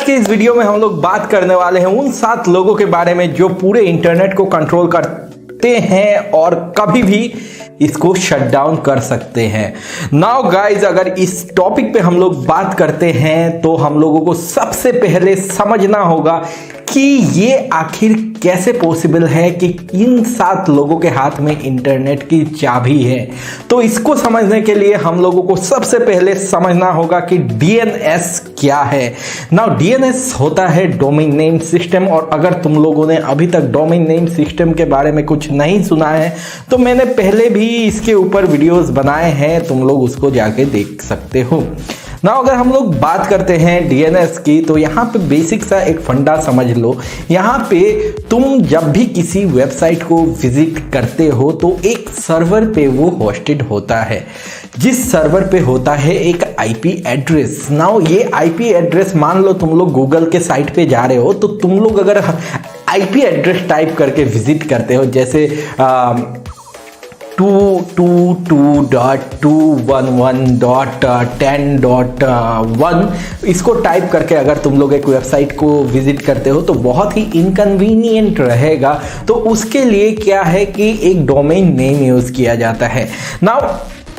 के इस वीडियो में हम लोग बात करने वाले हैं उन 7 लोगों के बारे में जो पूरे इंटरनेट को कंट्रोल करते हैं और कभी भी इसको शट डाउन कर सकते हैं। नाउ गाइज, अगर इस टॉपिक पे हम लोग बात करते हैं तो हम लोगों को सबसे पहले समझना होगा कि ये आखिर कैसे पॉसिबल है कि इन 7 लोगों के हाथ में इंटरनेट की चाबी है। तो इसको समझने के लिए हम लोगों को सबसे पहले समझना होगा कि डीएनएस क्या है। नाउ डीएनएस होता है डोमेन नेम सिस्टम, और अगर तुम लोगों ने अभी तक डोमेन नेम सिस्टम के बारे में कुछ नहीं सुना है तो मैंने पहले भी इसके ऊपर वीडियोस बनाए हैं, तुम लोग उसको जाके देख सकते हो। ना अगर हम लोग बात करते हैं डीएनएस की तो यहाँ पे बेसिक सा एक फंडा समझ लो। यहाँ पे तुम जब भी किसी वेबसाइट को विजिट करते हो तो एक सर्वर पे वो होस्टेड होता है, जिस सर्वर पे होता है एक आईपी एड्रेस। नाउ ये आईपी एड्रेस, मान लो तुम लोग गूगल के साइट पे जा रहे हो तो तुम लोग अगर आईपी एड्रेस टाइप करके विजिट करते हो, जैसे 222.211.10.1 इसको टाइप करके अगर तुम लोग एक वेबसाइट को विजिट करते हो तो बहुत ही इनकन्वीनियंट रहेगा। तो उसके लिए क्या है कि एक डोमेन नेम यूज़ किया जाता है। नाउ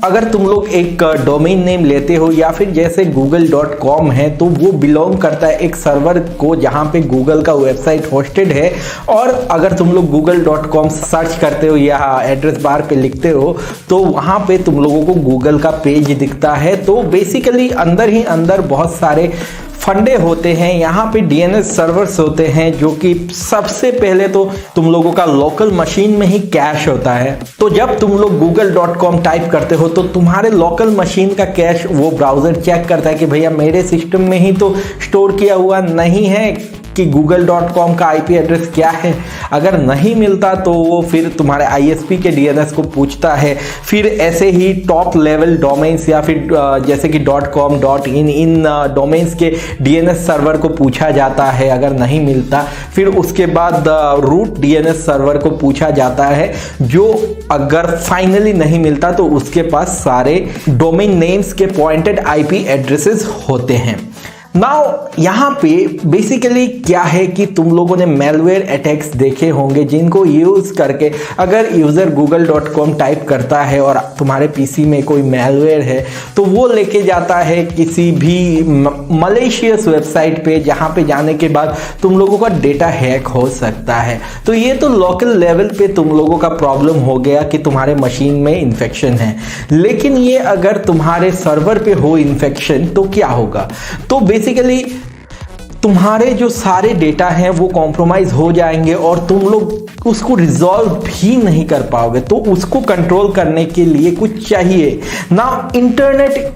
अगर तुम लोग एक डोमेन नेम लेते हो या फिर जैसे google.com है तो वो बिलोंग करता है एक सर्वर को जहाँ पे गूगल का वेबसाइट होस्टेड है। और अगर तुम लोग google.com सर्च करते हो या एड्रेस बार पे लिखते हो तो वहाँ पे तुम लोगों को गूगल का पेज दिखता है। तो बेसिकली अंदर ही अंदर बहुत सारे फंडे होते हैं। यहाँ पे डीएनएस सर्वर्स होते हैं जो कि सबसे पहले तो तुम लोगों का लोकल मशीन में ही कैश होता है। तो जब तुम लोग google.com टाइप करते हो तो तुम्हारे लोकल मशीन का कैश वो ब्राउज़र चेक करता है कि भैया मेरे सिस्टम में ही तो स्टोर किया हुआ नहीं है कि google.com का आईपी एड्रेस क्या है। अगर नहीं मिलता तो वो फिर तुम्हारे आईएसपी के डीएनएस को पूछता है। फिर ऐसे ही टॉप लेवल डोमेन्स या फिर जैसे कि .com इन डोमेन्स के डीएनएस सर्वर को पूछा जाता है। अगर नहीं मिलता फिर उसके बाद रूट डीएनएस सर्वर को पूछा जाता है, जो अगर फाइनली नहीं मिलता तो उसके पास सारे डोमेन नेम्स के पॉइंटेड आईपी एड्रेसेस होते हैं। नाउ यहाँ पे बेसिकली क्या है कि तुम लोगों ने मैलवेयर अटैक्स देखे होंगे जिनको यूज़ करके अगर यूज़र google.com टाइप करता है और तुम्हारे पीसी में कोई मैलवेयर है तो वो लेके जाता है किसी भी मलेशियस वेबसाइट पे, जहाँ पे जाने के बाद तुम लोगों का डेटा हैक हो सकता है। तो ये तो लोकल लेवल पे तुम लोगों का प्रॉब्लम हो गया कि तुम्हारे मशीन में इन्फेक्शन है। लेकिन ये अगर तुम्हारे सर्वर पे हो इन्फेक्शन तो क्या होगा? तो बेसिकली तुम्हारे जो सारे डेटा हैं वो कॉम्प्रोमाइज हो जाएंगे और तुम लोग उसको रिजॉल्व भी नहीं कर पाओगे। तो उसको कंट्रोल करने के लिए कुछ चाहिए ना। इंटरनेट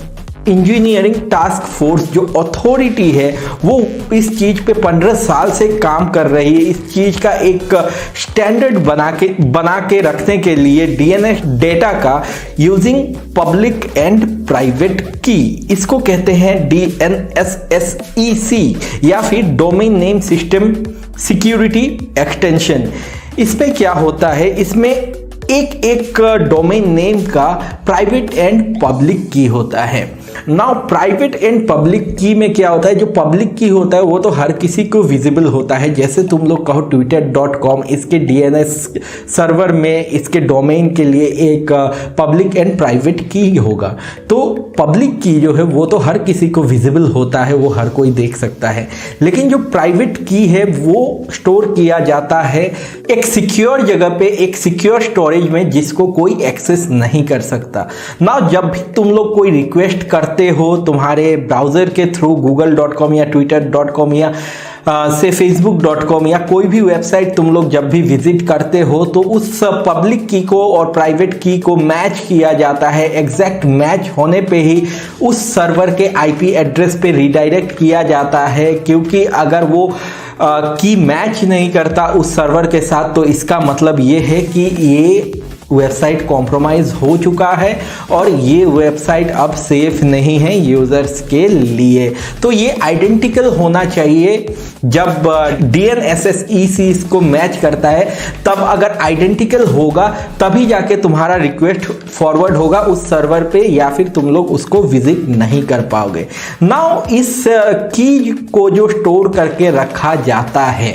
इंजीनियरिंग टास्क फोर्स जो अथॉरिटी है वो इस चीज पे 15 साल से काम कर रही है। इस चीज का एक स्टैंडर्ड बना के रखने के लिए डीएनएस डेटा का यूजिंग पब्लिक एंड प्राइवेट की, इसको कहते हैं DNSSEC या फिर domain name system security extension. इसमें क्या होता है, इसमें एक डोमेन नेम का प्राइवेट एंड पब्लिक की होता है। नाउ प्राइवेट एंड पब्लिक की में क्या होता है, जो पब्लिक की होता है वो तो हर किसी को विजिबल होता है। जैसे तुम लोग कहो twitter.com, इसके डीएनएस सर्वर में इसके डोमेन के लिए एक पब्लिक एंड प्राइवेट की होगा। तो पब्लिक की जो है वो तो हर किसी को विजिबल होता है, वो हर कोई देख सकता है। लेकिन जो प्राइवेट की है वो स्टोर किया जाता है एक सिक्योर जगह पे, एक सिक्योर स्टोरेज में, जिसको कोई एक्सेस नहीं कर सकता। ना जब भी तुम लोग कोई रिक्वेस्ट करते हो तुम्हारे ब्राउज़र के थ्रू google.com या twitter.com या से facebook.com या कोई भी वेबसाइट तुम लोग जब भी विजिट करते हो तो उस पब्लिक की को और प्राइवेट की को मैच किया जाता है। एग्जैक्ट मैच होने पे ही उस सर्वर के आईपी एड्रेस पे रीडायरेक्ट किया जाता है, क्योंकि अगर वो की मैच नहीं करता उस सर्वर के साथ तो इसका मतलब ये है कि ये वेबसाइट कॉम्प्रोमाइज हो चुका है और ये वेबसाइट अब सेफ नहीं है यूजर्स के लिए। तो ये आइडेंटिकल होना चाहिए। जब DNSSEC इसको मैच करता है तब अगर आइडेंटिकल होगा तभी जाके तुम्हारा रिक्वेस्ट फॉरवर्ड होगा उस सर्वर पे, या फिर तुम लोग उसको विजिट नहीं कर पाओगे। नाउ इस की को जो स्टोर करके रखा जाता है,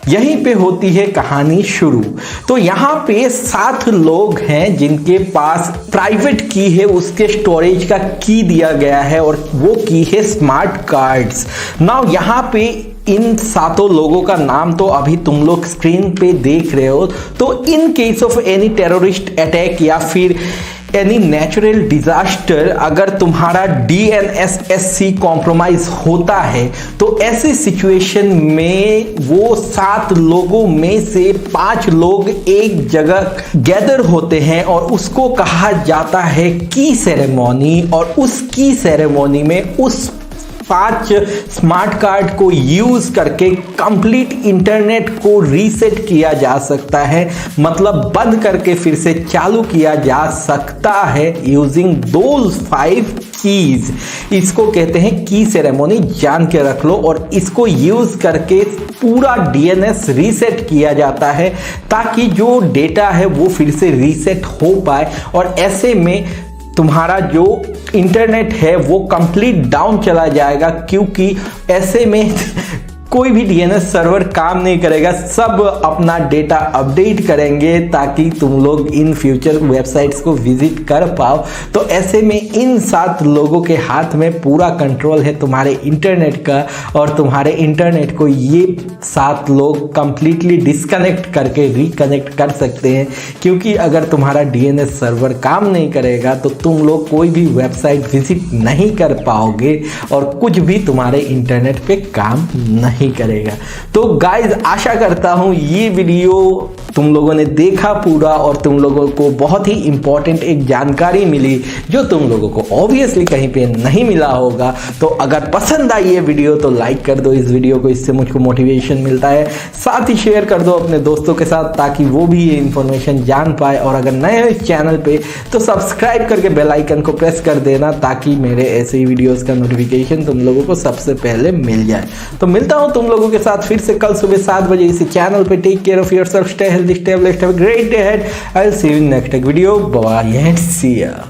यहीं पे होती है कहानी शुरू। तो यहाँ पे 7 लोग हैं जिनके पास प्राइवेट की है, उसके स्टोरेज का की दिया गया है और वो की है स्मार्ट कार्ड्स। नाउ यहाँ पे इन 7 लोगों का नाम तो अभी तुम लोग स्क्रीन पे देख रहे हो। तो in case of any terrorist attack या फिर एनी नेचुरल डिजास्टर, अगर तुम्हारा DNSSC कॉम्प्रोमाइज होता है तो ऐसे सिचुएशन में वो 7 लोगों में से 5 लोग एक जगह गैदर होते हैं और उसको कहा जाता है की सेरेमनी। और उस की सेरेमनी में उस 5 स्मार्ट कार्ड को यूज करके कंप्लीट इंटरनेट को रीसेट किया जा सकता है, मतलब बंद करके फिर से चालू किया जा सकता है यूजिंग दोज 5 कीज। इसको कहते हैं की सेरेमनी, जान के रख लो। और इसको यूज करके पूरा DNS रीसेट किया जाता है ताकि जो डेटा है वो फिर से रीसेट हो पाए। और ऐसे में तुम्हारा जो इंटरनेट है वो कंप्लीट डाउन चला जाएगा, क्योंकि ऐसे में कोई भी DNS सर्वर काम नहीं करेगा, सब अपना डेटा अपडेट करेंगे ताकि तुम लोग इन फ्यूचर वेबसाइट्स को विजिट कर पाओ। तो ऐसे में इन 7 लोगों के हाथ में पूरा कंट्रोल है तुम्हारे इंटरनेट का, और तुम्हारे इंटरनेट को ये 7 लोग कंप्लीटली डिस्कनेक्ट करके रिकनेक्ट कर सकते हैं। क्योंकि अगर तुम्हारा DNS सर्वर काम नहीं करेगा तो तुम लोग कोई भी वेबसाइट विजिट नहीं कर पाओगे और कुछ भी तुम्हारे इंटरनेट पे काम नहीं करेगा। तो गाइज, आशा करता हूं ये वीडियो तुम लोगों ने देखा पूरा और तुम लोगों को बहुत ही इंपॉर्टेंट एक जानकारी मिली जो तुम लोगों को ऑब्वियसली कहीं पे नहीं मिला होगा। तो अगर पसंद आई ये वीडियो तो लाइक कर दो इस वीडियो को, इससे मुझको मोटिवेशन मिलता है। साथ ही शेयर कर दो अपने दोस्तों के साथ ताकि वो भी ये इंफॉर्मेशन जान पाए। और अगर नए हो इस चैनल पे तो सब्सक्राइब करके बेल आइकन को प्रेस कर देना ताकि मेरे ऐसे ही वीडियोस का नोटिफिकेशन तुम लोगों को सबसे पहले मिल जाए। तो मिलता हूं तुम लोगों के साथ फिर से कल सुबह 7 बजे इसी चैनल पे। Take care of yourself, stay healthy, stay blessed, have a great day ahead. I'll see you in next video. Bye and see ya.